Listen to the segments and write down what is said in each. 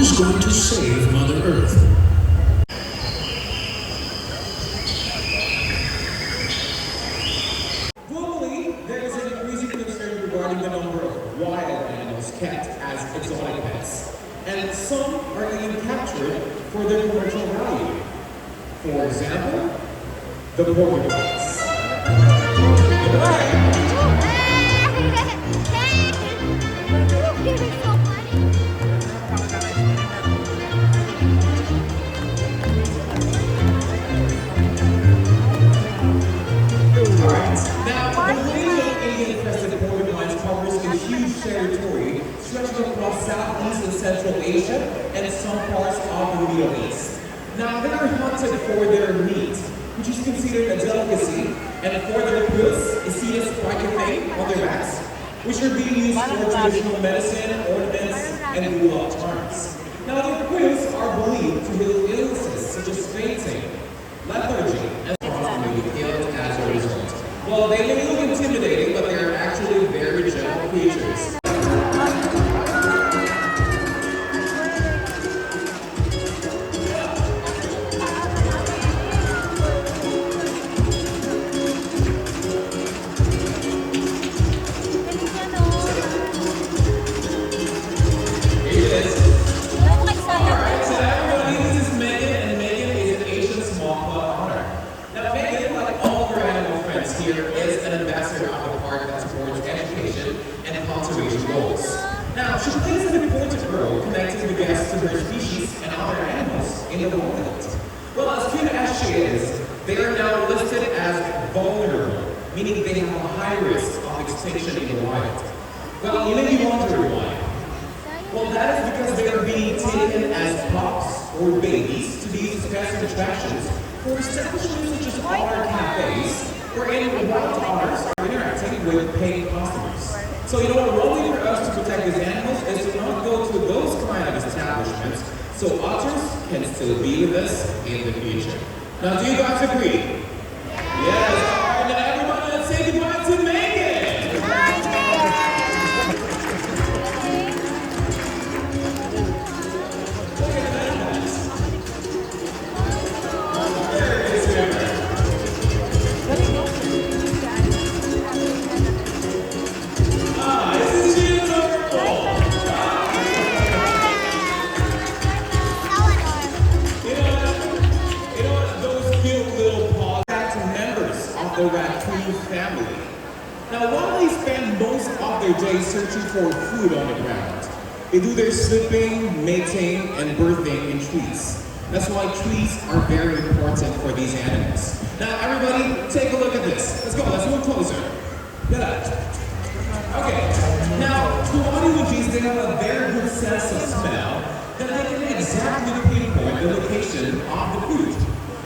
is going to save Mother Earth? Globally, there is an increasing concern regarding the number of wild animals kept as exotic pets, and some are even captured for their commercial value. For example, the porcupines. Territory stretching across Southeast and Central Asia and some parts of the Middle East. Now, they are hunted for their meat, which is considered a delicacy, and for their quills is seen as quite a thing on their backs, which are being used for traditional medicine, ornaments, and gulab charms. Now, their quills are believed to heal illnesses such as fainting, lethargy, and possibly be killed as a result. Well, they may look intimidating, but they are actually very gentle creatures. Here is an ambassador of the park that supports education and conservation goals. Now, she plays an important role connecting the guests to her species and other animals in the world. Well, as cute as she is, they are now listed as vulnerable, meaning they have a high risk of extinction in the wild. Well, you may be wondering why. Well, that is because they are being taken as pups or babies to be used as pest attractions for establishments such as otter cafes, wherein wild otters are interacting with paying customers. So you know what, one way for us to protect these animals is to not go to those kind of establishments so otters can still be with us in the future. Now, do you guys agree? Yes, alright, now everyone, let's say goodbye to Megan! The raccoon family. Now, while they spend most of their day searching for food on the ground, they do their sleeping, mating, and birthing in trees. That's why trees are very important for these animals. Now, everybody, take a look at this. Let's go, let's move closer. Okay, now, Tuanimujis, they have a very good sense of smell that they can exactly pinpoint the location of the food.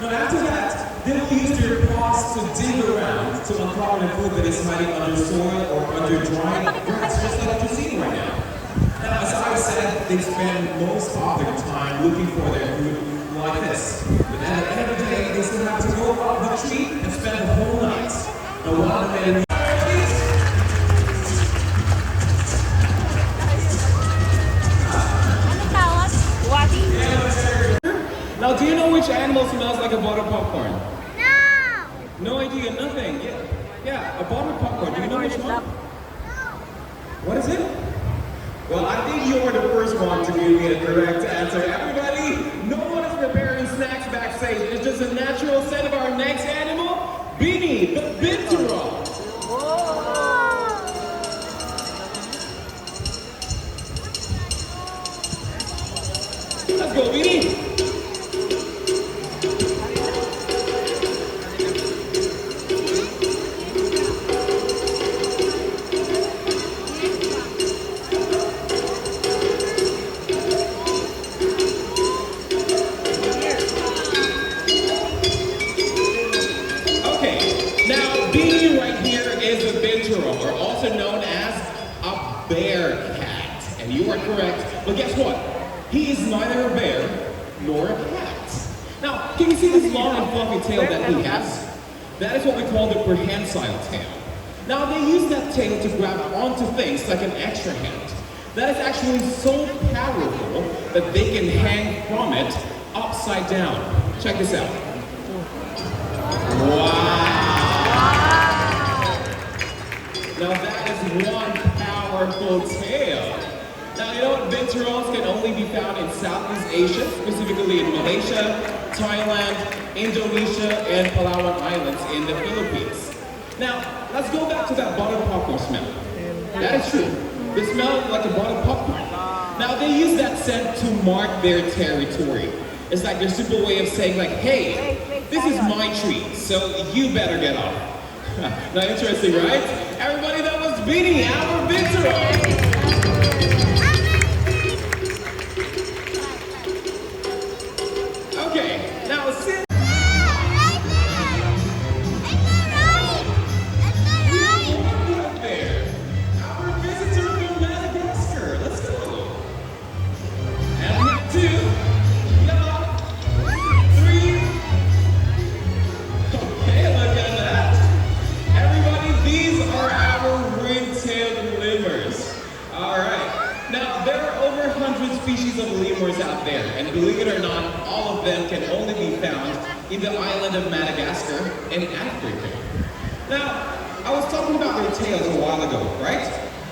Now, after that, they will use their paws to dig around to uncover the food that is hiding under soil or under dry grass, just like you're seeing right now. Now, as I said, they spend most of their time looking for their food like this. But at the end of the day, they still have to go up the tree and spend the whole night. Now, one of the main Now, do you know which animal smells like a buttered popcorn? No! No idea, nothing. Yeah, a buttered popcorn. Do you know which one? What is it? Well, I think you're the first one to give me a correct answer. Everybody, no one is preparing snacks backstage. It's just a natural set of our next animal, Beanie, the binturong. Let's go, Beanie. Or also known as a bear cat. And you are correct, but guess what? He is neither a bear nor a cat. Now, can you see this long and fluffy tail that he has? That is what we call the prehensile tail. Now, they use that tail to grab onto things like an extra hand. that is actually so powerful that they can hang from it upside down. Check this out. Wow! Now that is one powerful tail. Now you know what? Binturols can only be found in Southeast Asia, specifically in Malaysia, Thailand, Indonesia, and Palawan Islands in the Philippines. Now, let's go back to that bottled popcorn smell. That is true. They smell like a bottled popcorn. Now they use that scent to mark their territory. It's like their simple way of saying like, hey, this is my tree, so you better get off. Now interesting, right? Everybody, that was Beanie, our Binturol. Okay, now since species of lemurs out there, and believe it or not, all of them can only be found in the island of Madagascar in Africa. Now, I was talking about their tails a while ago, right?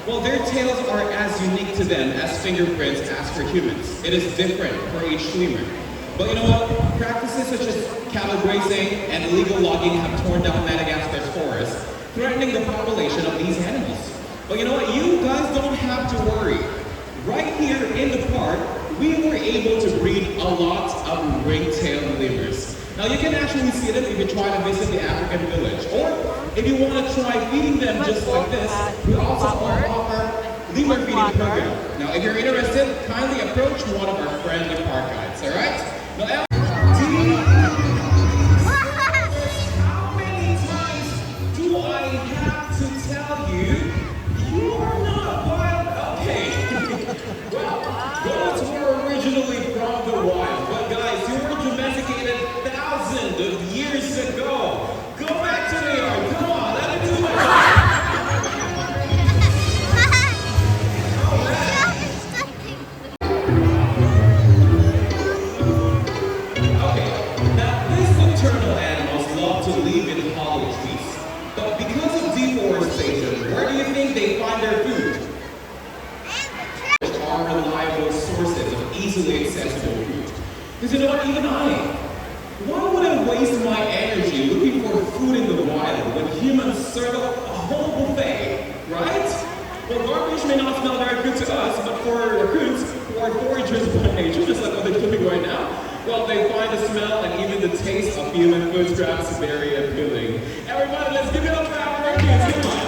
Well, their tails are as unique to them as fingerprints as for humans. It is different for each lemur. But you know what? Practices such as cattle grazing and illegal logging have torn down Madagascar's forests, threatening the population of these animals. But you know what? You guys don't have to worry. Right here in the park, we were able to breed a lot of ring-tailed lemurs. Now you can actually see them if you try to visit the African village, or if you want to try feeding them just like this, we also offer lemur feeding program. Now if you're interested, kindly approach one of our friendly park guides, alright? Now, how many times do I have to tell you, you are not wild? Okay. Well, goats were originally from the wild, but guys, you were domesticated thousands of years ago. Go back to the yard. Come on, let me do my job. Okay, now these nocturnal animals love to live in hollow trees, but because of deforestation, where do you think they find their food? Are reliable sources of easily accessible food. Because you know what, even why would I waste my energy looking for food in the wild when humans serve up a whole buffet, right? Well, garbage may not smell very good to us, but for raccoons, who are foragers by nature, just like what they're doing right now, well, they find the smell and even the taste of human food scraps very appealing. Everybody, let's give it up for our raccoons, come on!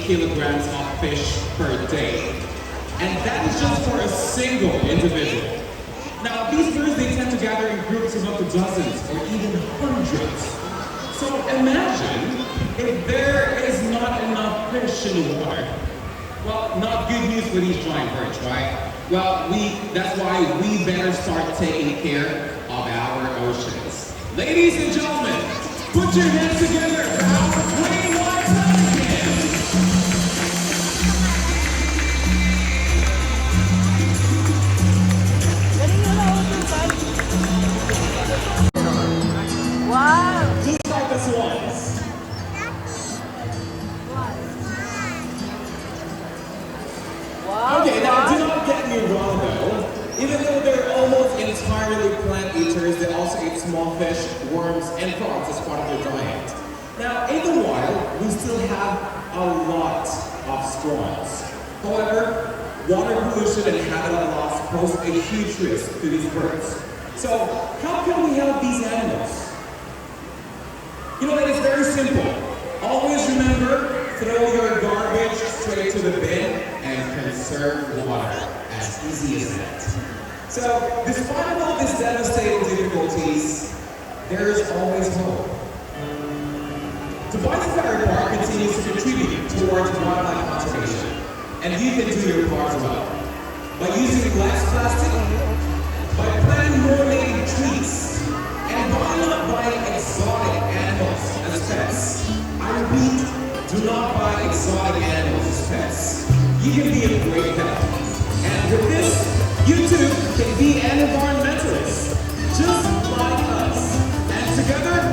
kilograms of fish per day. And that is just for a single individual. Now, these birds, they tend to gather in groups of up to dozens or even hundreds. So imagine if there is not enough fish in the water. Well, not good news for these giant birds, right? Well, that's why we better start taking care of our oceans. Ladies and gentlemen, put your hands together for our Clean White Pelicans! Wow! Just like the swans. get me wrong though. Even though they're almost entirely plant eaters, they also eat small fish, worms, and frogs as part of their diet. Now, in the wild, we still have a lot of swans. However, water pollution and habitat loss pose a huge risk to these birds. So, how can we help these animals? You know, that is very simple. Always remember, throw your garbage straight to the bin and conserve water. As easy as that. So, despite all these devastating difficulties, there is always hope. Tobias Ferry Park continues to contribute towards wildlife conservation, and you can do your part as well. By using less plastic, by planting more native trees, and by not buying exotic animals as pets. I repeat, do not buy exotic animals as pets. You can be a great pet. And with this, you too can be an environmentalist, just like us. And together,